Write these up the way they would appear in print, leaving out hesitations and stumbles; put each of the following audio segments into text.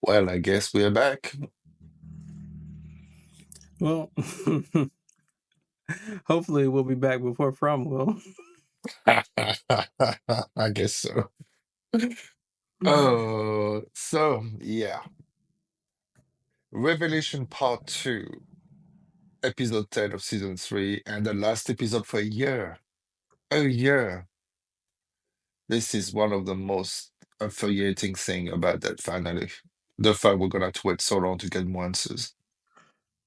Well, I guess we're back. Well, hopefully we'll be back before From will. I guess so. Oh, so yeah. Revelation Part 2, Episode 10 of Season 3, and the last episode for a year. A year. This is one of the most infuriating thing about that finally. The fact we're gonna have to wait so long to get more answers.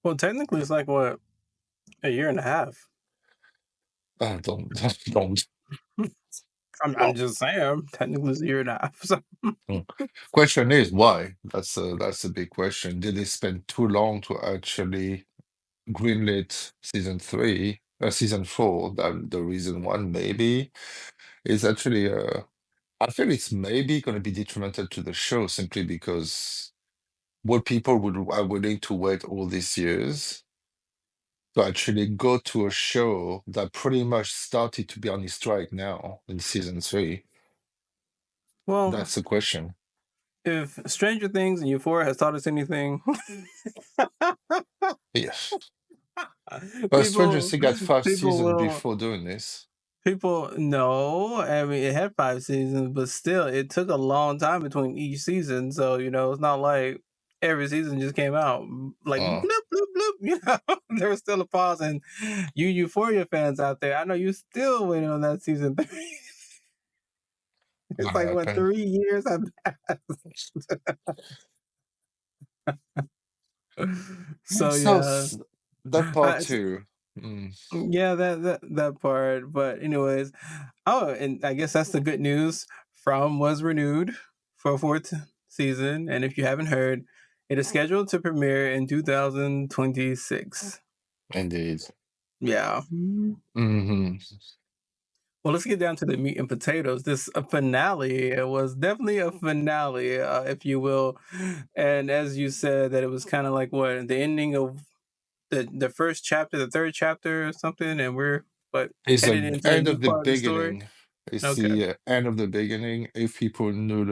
Well, technically, it's like what, a year and a half. Don't. I'm just saying, technically, it's a year and a half. So. Mm. Question is why? That's a big question. Did they spend too long to actually greenlit season 4? That the reason one maybe is actually I feel it's maybe going to be detrimental to the show simply because what people would are willing to wait all these years to actually go to a show that pretty much started to be on its strike now in season 3. Well, That's the question. if Stranger Things and Euphoria has taught us anything, Yes. But Stranger people Things got five people seasons will before doing this. people no. I mean, it had 5 seasons, but still, it took a long time between each season. So it's not like every season just came out like bloop Uh, bloop bloop. There was still a pause, and you Euphoria fans out there, I know you still waiting on that season 3. It's what like what, happened? 3 years have passed. So So yeah, that part uh, too. Mm, yeah, that part. But anyways, oh, and I guess that's the good news. From was renewed for a fourth season, and if you haven't heard, it is scheduled to premiere in 2026. indeed. Yeah. Hmm. Well, let's get down to the meat and potatoes. This finale, it was definitely a finale, if you will. And as you said, that it was kind of like what the ending of the first chapter, the third chapter, or something, and we're but It's headed the into a end new of the part of the story. beginning. It's Okay. the end of the beginning. If people know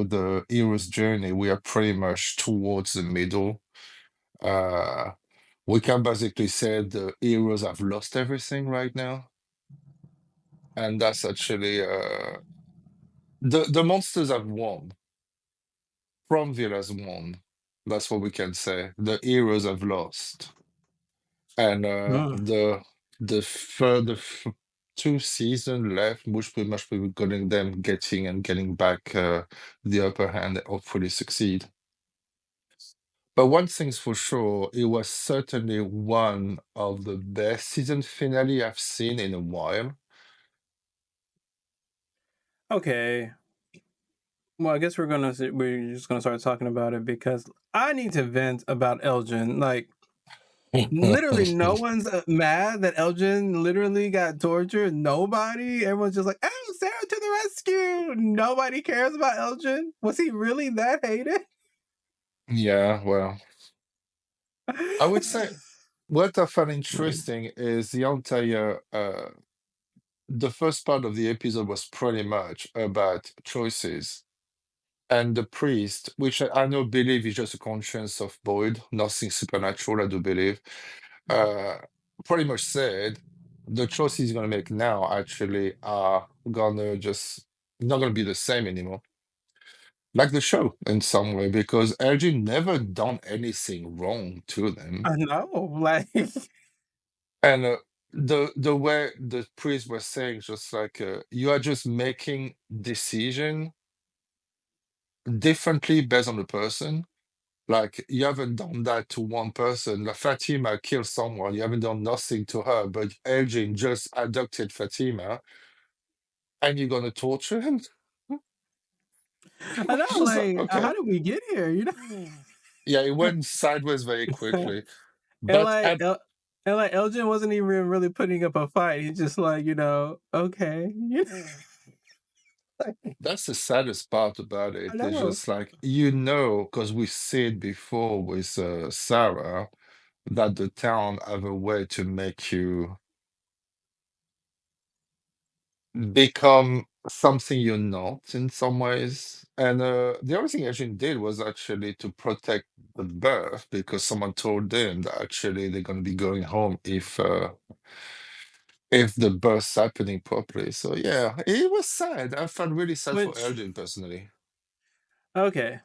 the hero's journey, we are pretty much towards the middle. Uh, we can basically say the heroes have lost everything right now, and that's actually the monsters have won. Cromwell has won. That's what we can say. The heroes have lost, and Mm. the 2 season left, which pretty much we're going them getting back the upper hand, hopefully succeed. But one thing's for sure, it was certainly one of the best season finale I've seen in a while. Okay. Well, I guess we're just gonna start talking about it because I need to vent about Elgin. Like, literally, no one's mad that Elgin literally got tortured. Nobody. Everyone's just like, "Oh, Sarah to the rescue!" Nobody cares about Elgin. Was he really that hated? Yeah, well, I would say what I found interesting is the first part of the episode was pretty much about choices. And the priest, which I know believe is just a conscience of Boyd, nothing supernatural, I do believe, uh, pretty much said the choices he's gonna make now actually are gonna just not gonna be the same anymore. Like the show in some way, because LG never done anything wrong to them. I know, like, And the way the priest was saying, just like you are just making decision differently based on the person. Like you haven't done that to one person. Like Fatima killed someone, you haven't done nothing to her, but Elgin just abducted Fatima, and you're gonna torture him. I know, It's just like, like, okay, how did we get here? yeah, it went sideways very quickly. And But like and like Elgin wasn't even really putting up a fight. He's just like, okay. that's the saddest part about I it. It's know. just like because we said before with Sarah that the town have a way to make you become something you're not in some ways. And the other thing Elgin did was actually to protect the birth because someone told them that actually they're going to be going home if the birth's happening properly. So yeah, it was sad. I felt really sad for Which, Elgin personally. okay.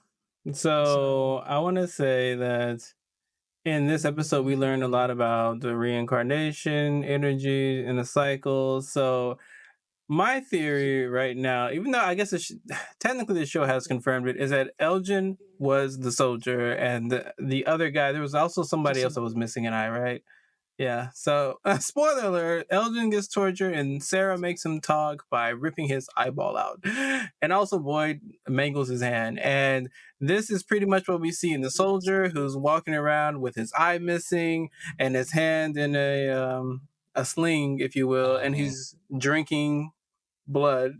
So I want to say that in this episode, we learned a lot about the reincarnation energy and the cycle. So my theory right now, even though I guess technically the show has confirmed it, is that Elgin was the soldier and the other guy, there was also somebody else that was missing an eye, right? Yeah. So, spoiler alert: Elgin gets tortured, and Sarah makes him talk by ripping his eyeball out, and also Boyd mangles his hand. And this is pretty much what we see in the soldier, who's walking around with his eye missing and his hand in a sling, if you will, and Mhm. he's drinking blood,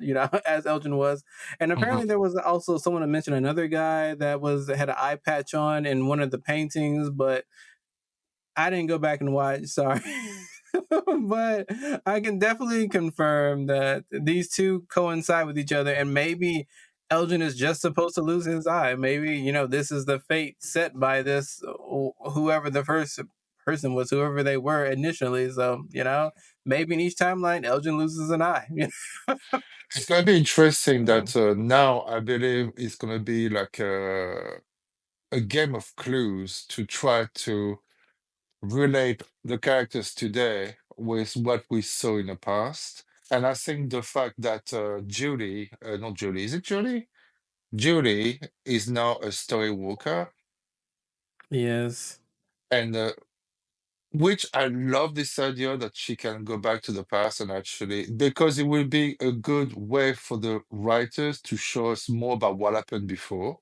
as Elgin was. And Mhm. apparently there was also someone to mention another guy that had an eye patch on in one of the paintings, but I didn't go back and watch, sorry. But I can definitely confirm that these two coincide with each other, and maybe Elgin is just supposed to lose his eye. Maybe, this is the fate set by this whoever the first person was, whoever they were initially. So, maybe in each timeline Elgin loses an eye. It's going to be interesting that now I believe it's going to be like a game of clues to try to relate the characters today with what we saw in the past. And I think the fact that Julie, not Julie, is it Julie? Julie is now a story walker, Yes. and which I love this idea that she can go back to the past and actually, because it will be a good way for the writers to show us more about what happened before.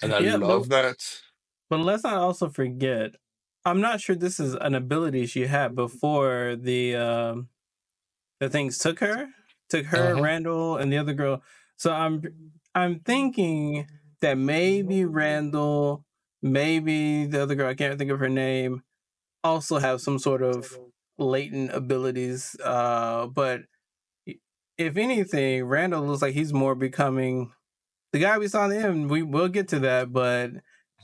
And I Yeah, but love that. let's not also forget, I'm not sure this is an ability she had before the things took her, Uh-huh. Randall, and the other girl. So I'm thinking that maybe Randall, maybe the other girl, I can't think of her name, also have some sort of latent abilities. But if anything, Randall looks like he's more becoming the guy we saw in the end. We will get to that, but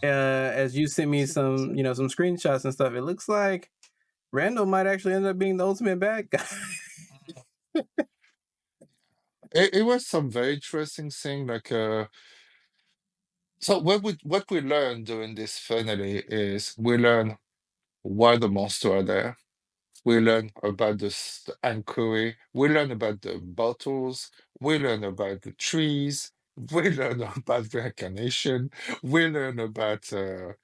as you sent me some screenshots and stuff, it looks like Randall might actually end up being the ultimate bad guy. It was some very interesting thing, like so what we learned during this finale is we learn why the monster are there. We learn about the inquiry. We learn about the bottles. We learn about the trees. We learn about reincarnation. We learn about a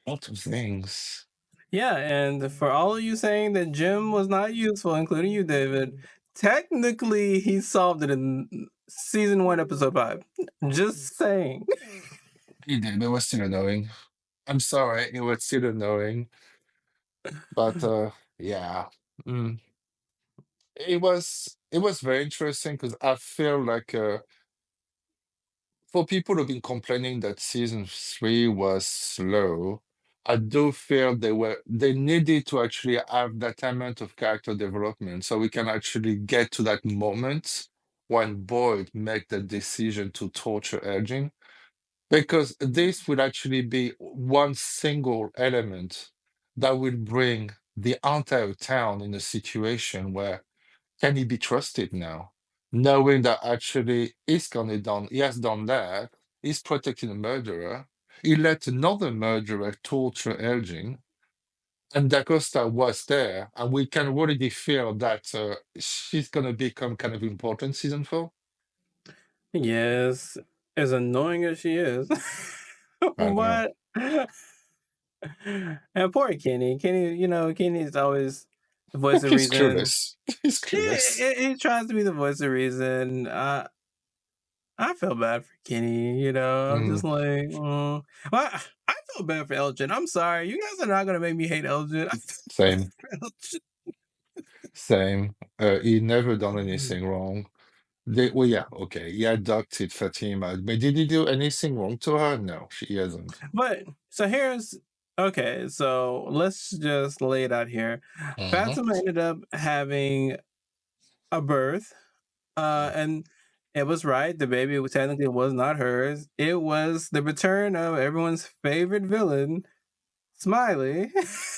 lot of things. Yeah, and for all of you saying that Jim was not useful, including you, David, technically he solved it in season 1, episode 5. Just saying. He did, but it was still annoying. I'm sorry, it was still annoying. But yeah. Mm. It was very interesting because I feel like for people who've been complaining that season three was slow, I do feel they needed to actually have that amount of character development so we can actually get to that moment when Boyd make the decision to torture Elgin. Because this will actually be one single element that will bring the entire town in a situation where can he be trusted now? Knowing that actually he has done that, he's protecting a murderer. He let another murderer torture Elgin, and Da Costa was there, and we can already feel that she's gonna become kind of important season four. Yes, as annoying as she is. I know. But and poor Kenny. Kenny's always the voice of He's reason. clueless. He's Yeah, clueless. he tries to be the voice of reason. I feel bad for Kenny. I'm Mm, just like, well, I feel bad for Elgin. I'm sorry, you guys are not gonna make me hate Elgin. I feel bad same, for Elgin. same. He never done anything wrong. Well, yeah, okay. He adopted Fatima, but did he do anything wrong to her? No, she hasn't. But so here's okay. So let's just lay it out here. Hmm. Fatima ended up having a birth. And it was right. The baby technically was not hers. It was the return of everyone's favorite villain, Smiley.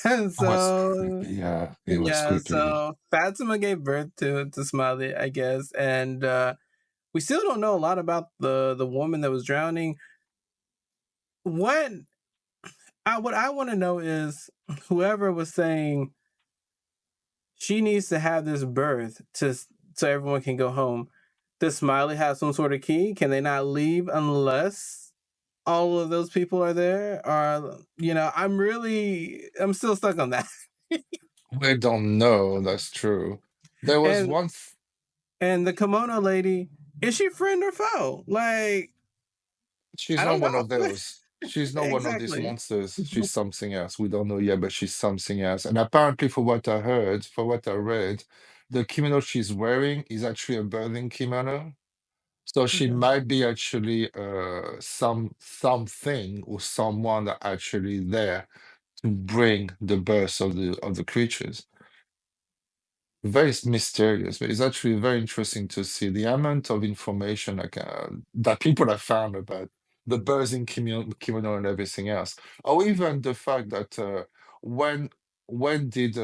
And It was, so yeah, it was yeah, creepy. so Fatima gave birth to Smiley, I guess, and we still don't know a lot about the woman that was drowning. What what I want to know is whoever was saying she needs to have this birth so everyone can go home. Does Smiley have some sort of key? Can they not leave unless all of those people are there? Or I'm still stuck on that. We don't know, that's true. There was and one, and the kimono lady, is she friend or foe? Like, she's I not don't one know. of those. She's not one of these Exactly. monsters. She's something else. We don't know yet, but she's something else. And apparently, for what I heard, for what I read, the kimono she's wearing is actually a birthing kimono. So she Okay. might be actually something or someone that actually there to bring the birth of the creatures. Very mysterious, but it's actually very interesting to see the amount of information like that people have found about the birthing kimono and everything else, or even the fact that when when did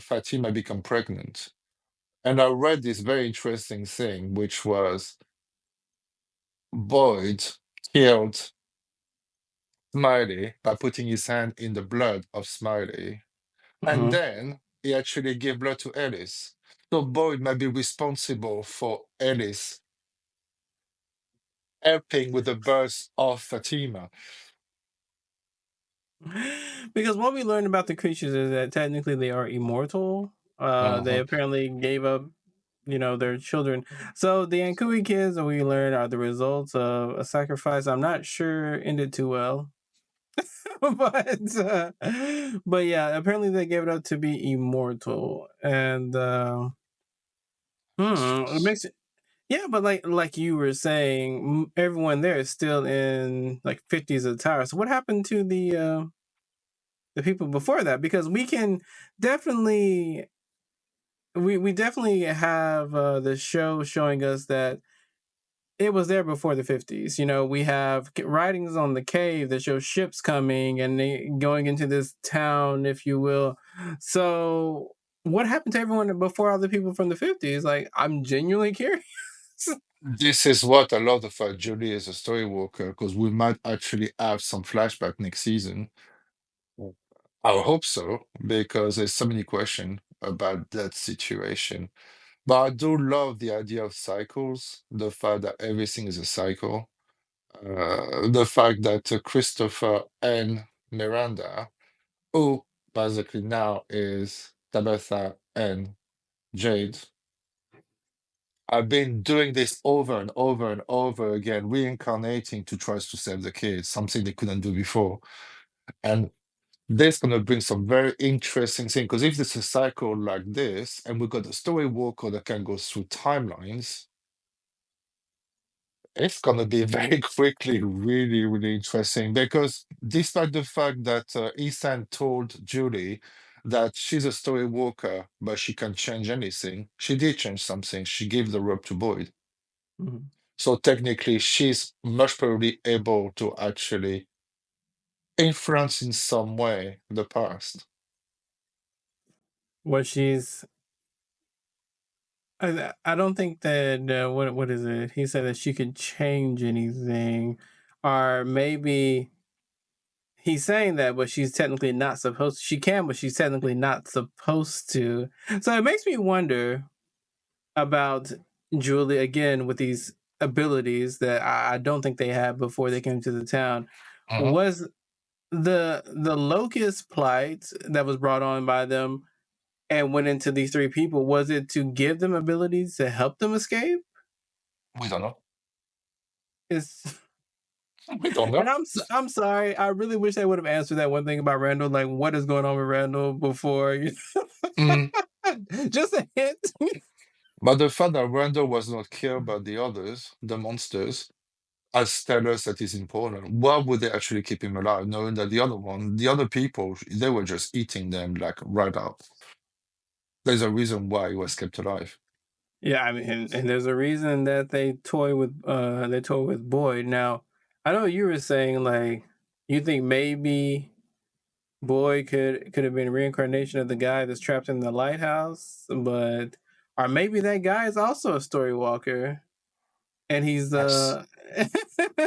Fatima become pregnant? And I read this very interesting thing, which was Boyd killed Smiley by putting his hand in the blood of Smiley. And Mhm. then he actually gave blood to Ellis. So Boyd might be responsible for Ellis helping with the birth of Fatima. Because what we learned about the creatures is that technically they are immortal. They Uh-huh. apparently gave up, their children. So the Ankui kids that we learn are the results of a sacrifice. I'm not sure ended too well, but but yeah, apparently they gave it up to be immortal, and it makes it. Yeah, but like you were saying, everyone there is still in like 50s attire. So what happened to the people before that? Because we can definitely we definitely have the show showing us that it was there before the 50s. We have writings on the cave that show ships coming and they going into this town, if you will. So what happened to everyone before all the people from the 50s? Like, I'm genuinely curious. This is what I love about Julie as a story walker, because we might actually have some flashback next season. Mm. I hope so, because there's so many questions about that situation. But I do love the idea of cycles, the fact that everything is a cycle, the fact that Christopher and Miranda, who basically now is Tabitha and Jade, have been doing this over and over and over again, reincarnating to try to save the kids, something they couldn't do before. And this going to bring some very interesting things, because if there's a cycle like this, and we've got a story walker that can go through timelines, it's going to be very quickly really, really interesting. Because despite the fact that Ethan told Julie that she's a story walker, but she can change anything, she did change something. She gave the rope to Boyd. Mhm. So technically, she's much probably able to actually influence in some way the past. What she's I don't think that what is it? He said that she could change anything, or maybe he's saying that, but she's technically not supposed. She can, but she's technically not supposed to. So it makes me wonder about Julie again with these abilities that I don't think they had before they came to the town. Mhm. Was the locust plight that was brought on by them and went into these three people? Was it to give them abilities to help them escape? We don't know. It's We don't and know. I'm sorry. I really wish they would have answered that one thing about Randall. Like, what is going on with Randall before? Mm. Just a hint. But the fact that Randall was not killed by the others, the monsters, as tell us that is important. Why would they actually keep him alive, knowing that the other people, they were just eating them like right out? There's a reason why he was kept alive. Yeah, I mean, and there's a reason that they toy with Boyd. Now, I know you were saying like you think maybe Boyd could have been reincarnation of the guy that's trapped in the lighthouse, but or maybe that guy is also a story walker and he's Yes.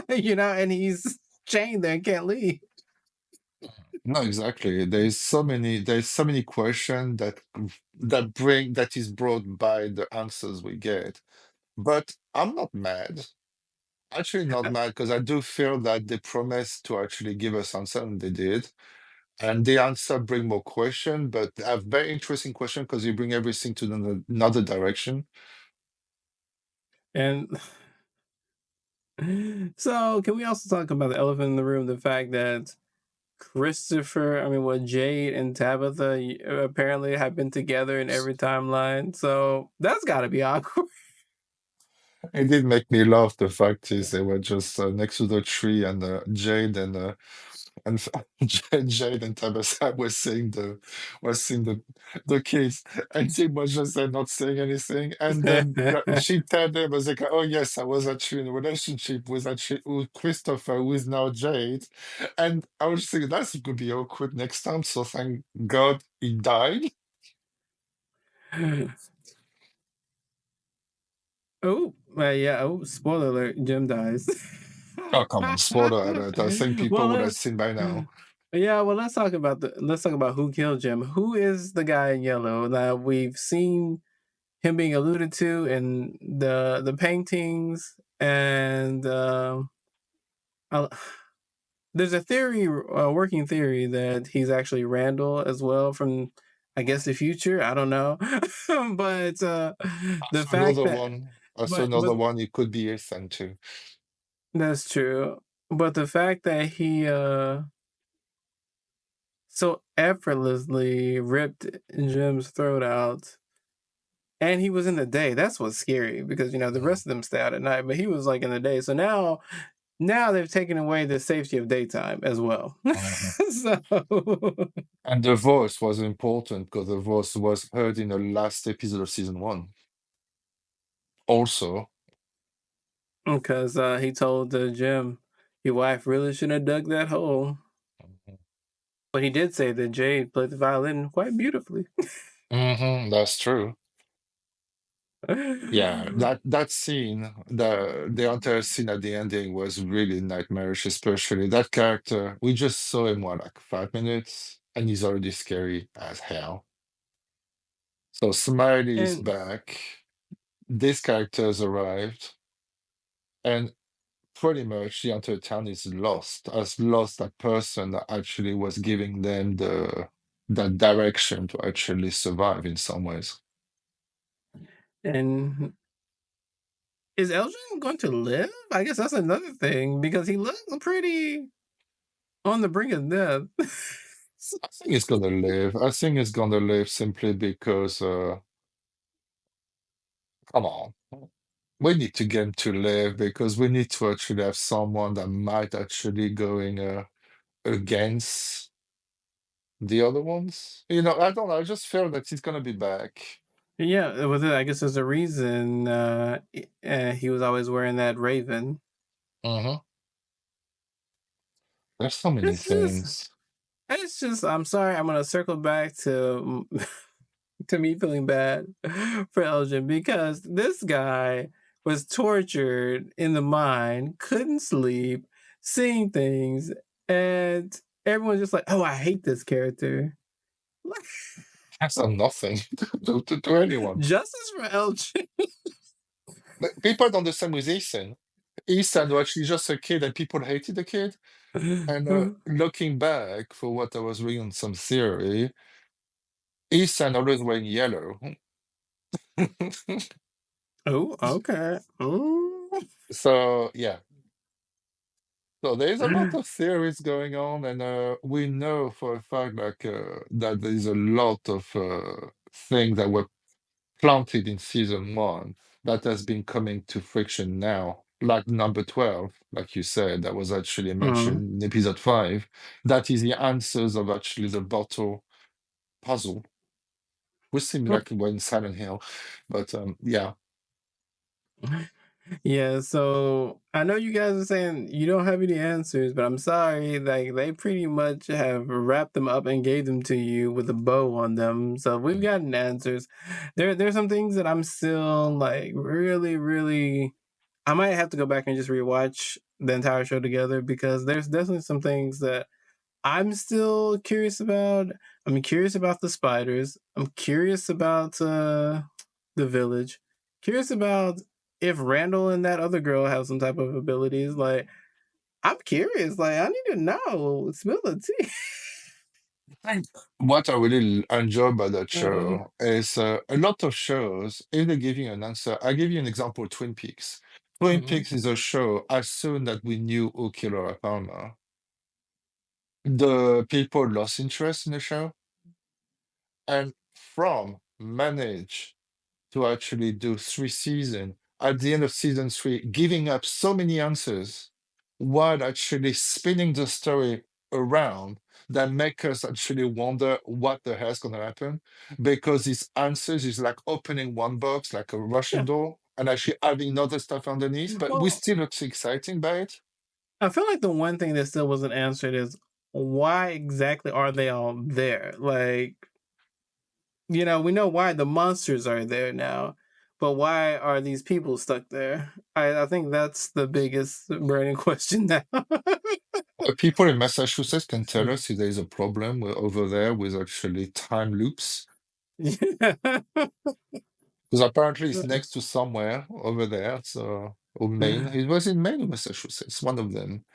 and he's chained there and can't leave. No, exactly. There's so many questions that is brought by the answers we get. But I'm not mad. Actually, not mad because I do feel that they promised to actually give us answer, and they did. And the answer bring more question, but a very interesting question because you bring everything to another direction. And so, can we also talk about the elephant in the room? The fact that Jade and Tabitha apparently have been together in every timeline. So that's got to be awkward. It did make me laugh. The fact is, they were just next to the tree, and and Jade and Tabitha was seeing the kids, and Jim was just there not saying anything. And then she told them, was like, "Oh yes, I was actually in a relationship with Christopher, who is now Jade." And I was thinking that's gonna be awkward next time. So thank God he died. Oh, yeah. Oh, spoiler alert: Jim dies. Oh come on, spoiler alert! I think people well, would have seen by now. yeah. Well, let's talk about who killed Jim. Who is the guy in yellow? Now we've seen him being alluded to in the paintings, and uh, there's a theory, a working theory, that he's actually Randall as well from, I guess, the future. I don't know, but the So fact another that, one. Also but another one. It could be Ethan too. that's true. But the fact that he so effortlessly ripped Jim's throat out, and he was in the day. That's what's scary because the rest of them stay out at night, but he was like in the day. So now they've taken away the safety of daytime as well. Mhm. so And the voice was important because the voice was heard in the last episode of season one. Also, because he told Jim, your wife really shouldn't have dug that hole. But he did say that Jade played the violin quite beautifully. that's true. Yeah, that scene, the entire scene at the ending was really nightmarish, especially that character. We just saw him what, like 5 minutes, and he's already scary as hell. So Smiley is and back. These characters arrived, and pretty much the entire town is lost. Has lost that person that actually was giving them that direction to actually survive in some ways. and is Elgin going to live? I guess that's another thing because he looks pretty on the brink of death. I think it's gonna live. I think it's gonna live simply because come on. We need to get him to live because we need to actually have someone that might actually going against the other ones. I don't know. I just feel that he's gonna be back. Yeah, I guess there's a reason he was always wearing that raven. Hmm. There's so many It's just, things. I'm sorry, I'm gonna circle back to to me feeling bad for Elgin because this guy was tortured in the mind, couldn't sleep, seeing things, and everyone's just like, "Oh, I hate this character." Has done nothing to anyone. Justice for Elgin. But people don't understand with Ethan. Ethan was actually just a kid and people hated the kid. And looking back for what I was reading on some theory, Ethan always wearing yellow. Oh, okay. Ooh. So yeah. So there's a lot of theories going on, and we know for a fact that there's a lot of things that were planted in season one that has been coming to friction now, like number 12, like you said, that was actually Mhm. mentioned in episode 5. That is the answers of actually the bottle puzzle, which seems like Okay. we're in Silent Hill. But yeah. Yeah, so I know you guys are saying you don't have any answers, but I'm sorry, like they pretty much have wrapped them up and gave them to you with a bow on them. So we've gotten answers. There's some things that I'm still like really, really I might have to go back and just rewatch the entire show together because there's definitely some things that I'm still curious about. I'm curious about the spiders. I'm curious about the village. Curious about if Randall and that other girl have some type of abilities. Like, I'm curious. Like, I need to know. Spill the tea. think what I really enjoy about that Uh, show is a lot of shows, if they give you an answer, I'll give you an example, Twin Peaks. Twin mhm. Peaks is a show, as soon that we knew who killed Laura Palmer, the people lost interest in the show. And from manage to actually do 3 seasons, at the end of season 3, giving up so many answers while actually spinning the story around that make us actually wonder what the hell's gonna happen. Because these answers is like opening one box, like a Russian Yeah. door, and actually having other stuff underneath, but we Well, still look exciting by it. I feel like the one thing that still wasn't answered is why exactly are they all there? Like, we know why the monsters are there now, but why are these people stuck there? I think that's the biggest burning question now. People in Massachusetts can tell us if there is a problem over there with actually time loops. Yeah. Because apparently it's next to somewhere over there. So, or Maine. It was in Maine or Massachusetts, one of them.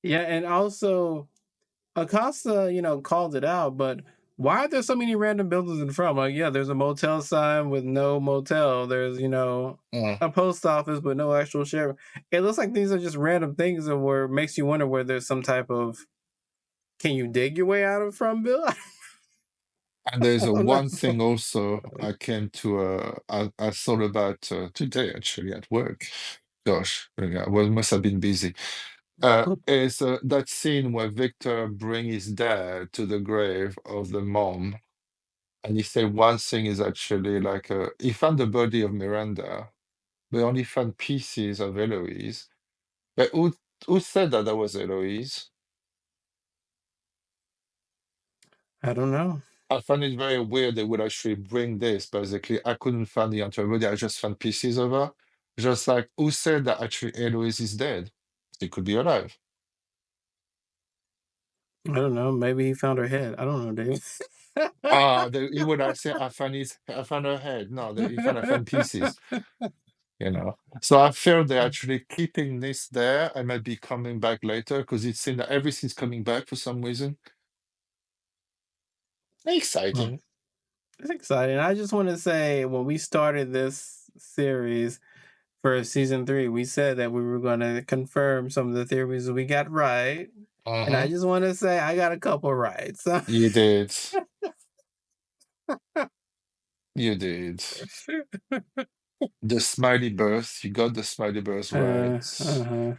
Yeah, and also Acosta, called it out, but why are there so many random buildings in front? Like, yeah, there's a motel sign with no motel. There's, Mm. a post office but no actual sheriff. It looks like these are just random things that where makes you wonder where there's some type of can you dig your way out of from Bill? And there's I a don't know. one thing also I came to, I thought about today actually at work. Gosh, yeah, well, must have been busy. Is that scene where Victor bring his dad to the grave of the mom, and he said one thing is actually like he found the body of Miranda, but only found pieces of Eloise. But who said that that was Eloise? I don't know. I find it very weird they would actually bring this. Basically, I couldn't find the entire body. I just found pieces of her. Just like who said that actually Eloise is dead? She could be alive. I don't know. Maybe he found her head. I don't know, Dave. He would have said, I found her head. No, I found pieces. So I feel they're actually keeping this there and might be coming back later because it seems that everything's coming back for some reason. Exciting. Well, it's exciting. I just want to say when we started this series for season 3, we said that we were going to confirm some of the theories we got right. And I Uh-huh. just want to say I got a couple right. So You did. You did. The smiley birth, you got the smiley birth right. uh-huh.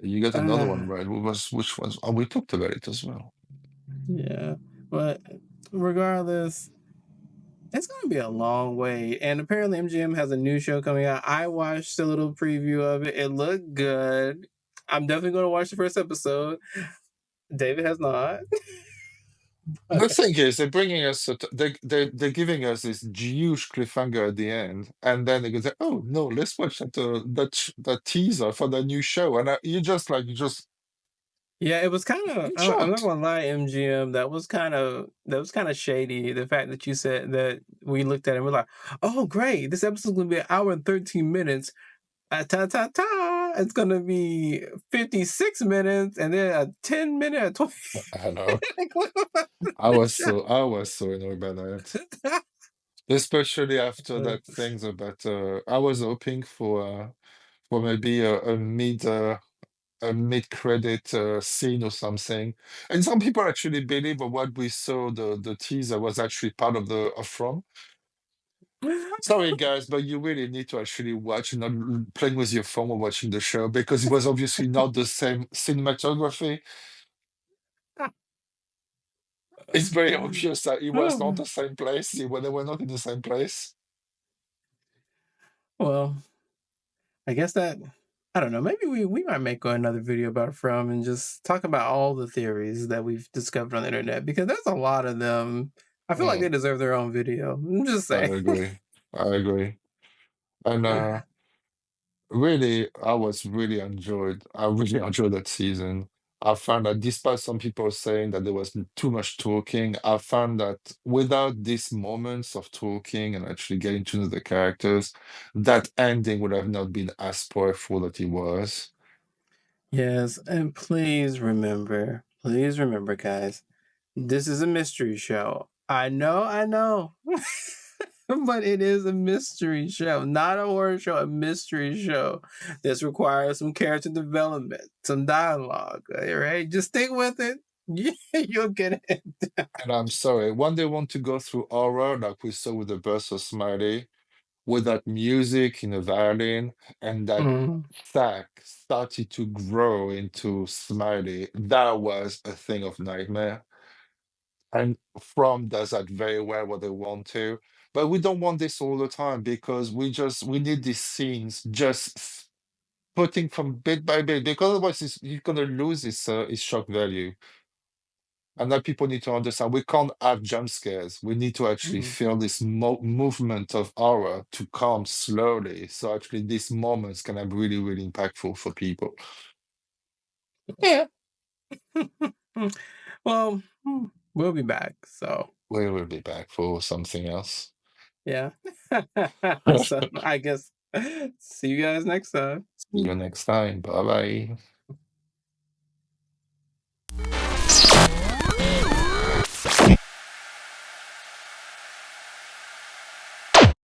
You got another one Uh, right. Which ones? Oh, we talked about it as well. yeah. But regardless, it's going to be a long wait. And apparently, MGM has a new show coming out. I watched a little preview of it. It looked good. I'm definitely going to watch the first episode. David has not. The thing is, they're bringing us, they're giving us this huge cliffhanger at the end, and then they go, say, "Oh no, let's watch that teaser for the new show," and you just Yeah, it was kind of. I'm I'm not shocked. gonna lie, MGM. That was kind of shady. The fact that you said that we looked at it, and we're like, "Oh, great! This episode's gonna be an hour and 13 minutes." Ta ta ta! It's gonna be 56 minutes, and then a 10 minute, 20. I know. I was so annoyed by that, especially after that things about. I was hoping for maybe a mid-credit scene or something. And some people actually believe that what we saw, the teaser was actually part of the from. Sorry, guys, but you really need to actually watch, not playing with your phone or watching the show because it was obviously not the same cinematography. It's very obvious that it was not the same place. They were not in the same place. Well. I guess that I don't know. Maybe we might make another video about From and just talk about all the theories that we've discovered on the internet because there's a lot of them. I feel like they Mm, deserve their own video. I'm just I saying. agree. I agree. And really, I really enjoyed that season. I found that despite some people saying that there was too much talking, I found that without these moments of talking and actually getting to know the characters, that ending would have not been as powerful that it was. Yes, and please remember, guys, this is a mystery show. I know. But it is a mystery show, not a horror show, a mystery show. This requires some character development, some dialogue. All right, just stick with it. You'll get it. And I'm sorry, when they want to go through horror, like we saw with the Burst of Smiley, with that music in a violin and that Mhm. sack started to grow into Smiley, that was a thing of nightmare. And From does that very well what they want to. But we don't want this all the time because we need these scenes just putting from bit by bit because otherwise you're gonna lose its shock value. And that people need to understand we can't have jump scares. We need to actually Mhm. feel this movement of aura to come slowly. So actually, these moments can be really, really impactful for people. Yeah. Well, we'll be back. So We will be back for something else. yeah. So I guess see you guys next time. See you next time. Bye bye.